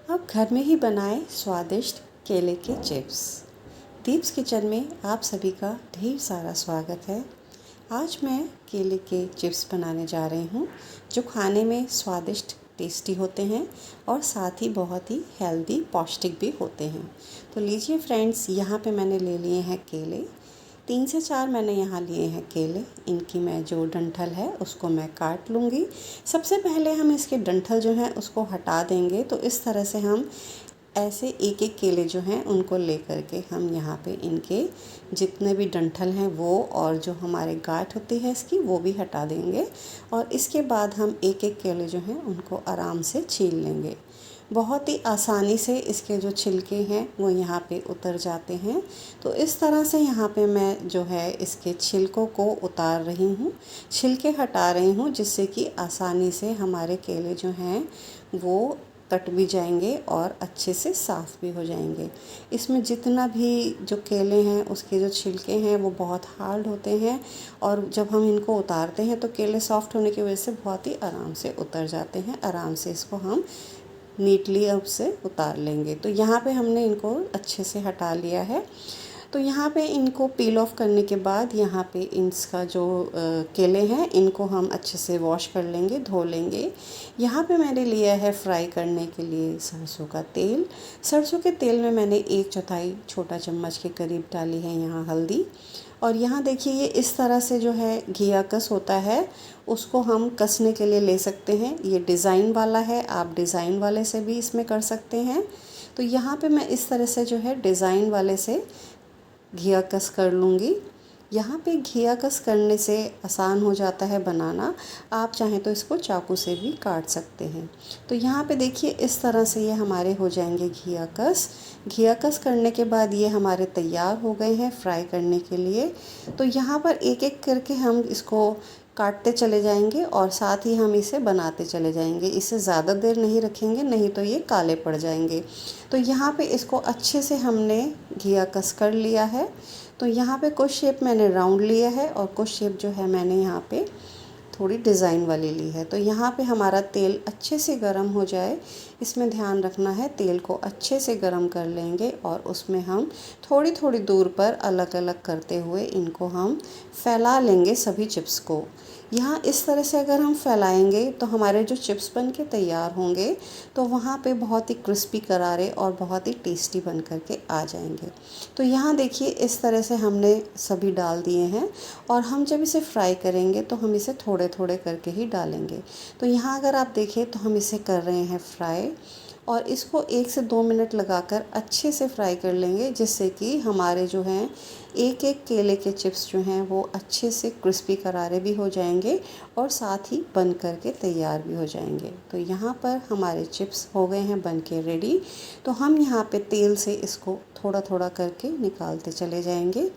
आप घर में ही बनाएं स्वादिष्ट केले के चिप्स। दीप्स किचन में आप सभी का ढेर सारा स्वागत है। आज मैं केले के चिप्स बनाने जा रही हूँ जो खाने में स्वादिष्ट टेस्टी होते हैं और साथ ही बहुत ही हेल्दी पौष्टिक भी होते हैं। तो लीजिए फ्रेंड्स, यहाँ पे मैंने ले लिए हैं केले। 3 से 4 मैंने यहाँ लिए हैं केले। इनकी मैं जो डंठल है उसको मैं काट लूँगी। सबसे पहले हम इसके डंठल जो हैं उसको हटा देंगे। तो इस तरह से हम ऐसे एक एक केले जो हैं उनको ले करके हम यहाँ पे इनके जितने भी डंठल हैं वो और जो हमारे गांठ होती है इसकी वो भी हटा देंगे। और इसके बाद हम एक एक केले जो हैं उनको आराम से छील लेंगे। बहुत ही आसानी से इसके जो छिलके हैं वो यहाँ पे उतर जाते हैं। तो इस तरह से यहाँ पे मैं जो है इसके छिलकों को उतार रही हूँ, छिलके हटा रही हूँ, जिससे कि आसानी से हमारे केले जो हैं वो कट भी जाएंगे और अच्छे से साफ़ भी हो जाएंगे। इसमें जितना भी जो केले हैं उसके जो छिलके हैं वो बहुत हार्ड होते हैं और जब हम इनको उतारते हैं तो केले सॉफ्ट होने की वजह से बहुत ही आराम से उतर जाते हैं। आराम से इसको हम नीटली अब से उतार लेंगे। तो यहाँ पे हमने इनको अच्छे से हटा लिया है। तो यहाँ पे इनको पील ऑफ करने के बाद यहाँ पे इसका जो केले हैं इनको हम अच्छे से वॉश कर लेंगे, धो लेंगे। यहाँ पे मैंने लिया है फ्राई करने के लिए सरसों का तेल। सरसों के तेल में मैंने 1/4 छोटा चम्मच के करीब डाली है यहाँ हल्दी। और यहाँ देखिए ये इस तरह से जो है घिया कस होता है उसको हम कसने के लिए ले सकते हैं। ये डिज़ाइन वाला है, आप डिज़ाइन वाले से भी इसमें कर सकते हैं। तो यहाँ पे मैं इस तरह से जो है डिज़ाइन वाले से घिया कस कर लूँगी। यहाँ पे घिया कस करने से आसान हो जाता है बनाना। आप चाहें तो इसको चाकू से भी काट सकते हैं। तो यहाँ पे देखिए इस तरह से ये हमारे हो जाएंगे घिया कस। घिया कस करने के बाद ये हमारे तैयार हो गए हैं फ्राई करने के लिए। तो यहाँ पर एक एक करके हम इसको काटते चले जाएंगे और साथ ही हम इसे बनाते चले जाएंगे। इसे ज़्यादा देर नहीं रखेंगे, नहीं तो ये काले पड़ जाएंगे। तो यहाँ पे इसको अच्छे से हमने घिया कस कर लिया है। तो यहाँ पे कुछ शेप मैंने राउंड लिया है और कुछ शेप जो है मैंने यहाँ पे थोड़ी डिज़ाइन वाली ली है। तो यहाँ पे हमारा तेल अच्छे से गर्म हो जाए, इसमें ध्यान रखना है। तेल को अच्छे से गर्म कर लेंगे और उसमें हम थोड़ी थोड़ी दूर पर अलग अलग करते हुए इनको हम फैला लेंगे सभी चिप्स को। यहाँ इस तरह से अगर हम फैलाएंगे तो हमारे जो चिप्स बन के तैयार होंगे तो वहाँ पे बहुत ही क्रिस्पी करारे और बहुत ही टेस्टी बन कर के आ जाएंगे। तो यहाँ देखिए इस तरह से हमने सभी डाल दिए हैं और हम जब इसे फ्राई करेंगे तो हम इसे थोड़े थोड़े करके ही डालेंगे। तो यहाँ अगर आप देखें तो हम इसे कर रहे हैं फ्राई और इसको 1 से 2 मिनट लगाकर अच्छे से फ्राई कर लेंगे, जिससे कि हमारे जो हैं एक एक केले के चिप्स जो हैं वो अच्छे से क्रिस्पी करारे भी हो जाएंगे और साथ ही बन कर के तैयार भी हो जाएंगे। तो यहाँ पर हमारे चिप्स हो गए हैं बन के रेडी। तो हम यहाँ पे तेल से इसको थोड़ा थोड़ा करके निकालते चले जाएंगे।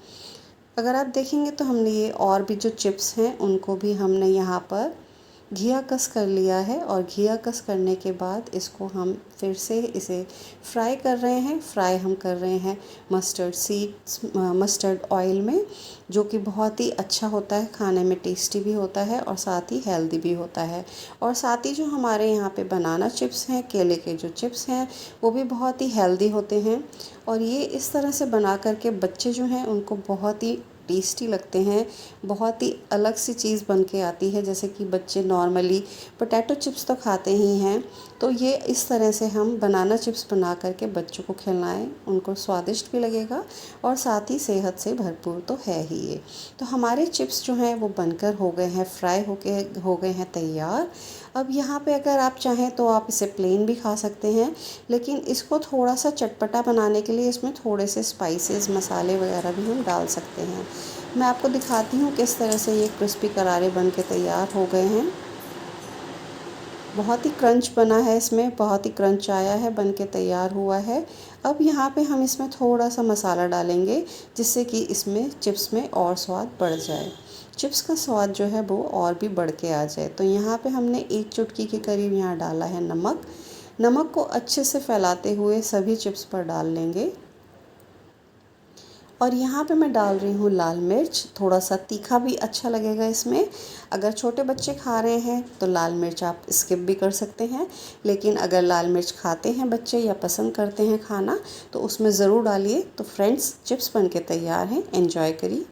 अगर आप देखेंगे तो हमने ये और भी जो चिप्स हैं उनको भी हमने यहाँ पर घिया कस कर लिया है और घिया कस करने के बाद इसको हम फिर से इसे फ्राई कर रहे हैं। फ्राई हम कर रहे हैं मस्टर्ड ऑयल में, जो कि बहुत ही अच्छा होता है, खाने में टेस्टी भी होता है और साथ ही हेल्दी भी होता है। और साथ ही जो हमारे यहाँ पे बनाना चिप्स हैं, केले के जो चिप्स हैं, वो भी बहुत ही हेल्दी होते हैं। और ये इस तरह से बना करके बच्चे जो हैं उनको बहुत ही टेस्टी लगते हैं। बहुत ही अलग सी चीज़ बन के आती है, जैसे कि बच्चे नॉर्मली पोटैटो चिप्स तो खाते ही हैं। तो ये इस तरह से हम बनाना चिप्स बना करके बच्चों को खिलाएं, उनको स्वादिष्ट भी लगेगा और साथ ही सेहत से भरपूर तो है ही ये। तो हमारे चिप्स जो हैं वो बनकर हो गए हैं, फ्राई हो गए हैं तैयार। अब यहाँ पे अगर आप चाहें तो आप इसे प्लेन भी खा सकते हैं, लेकिन इसको थोड़ा सा चटपटा बनाने के लिए इसमें थोड़े से स्पाइसेस मसाले वगैरह भी हम डाल सकते हैं। मैं आपको दिखाती हूँ किस तरह से ये क्रिस्पी करारे बन के तैयार हो गए हैं। बहुत ही क्रंच बना है, इसमें बहुत ही क्रंच आया है, बन के तैयार हुआ है। अब यहाँ पे हम इसमें थोड़ा सा मसाला डालेंगे, जिससे कि इसमें चिप्स में और स्वाद बढ़ जाए, चिप्स का स्वाद जो है वो और भी बढ़ के आ जाए। तो यहाँ पे हमने 1 चुटकी के करीब यहाँ डाला है नमक। नमक को अच्छे से फैलाते हुए सभी चिप्स पर डाल लेंगे और यहाँ पे मैं डाल रही हूँ लाल मिर्च, थोड़ा सा तीखा भी अच्छा लगेगा इसमें। अगर छोटे बच्चे खा रहे हैं तो लाल मिर्च आप स्किप भी कर सकते हैं, लेकिन अगर लाल मिर्च खाते हैं बच्चे या पसंद करते हैं खाना तो उसमें ज़रूर डालिए। तो फ्रेंड्स, चिप्स बनके तैयार हैं, एंजॉय करिए।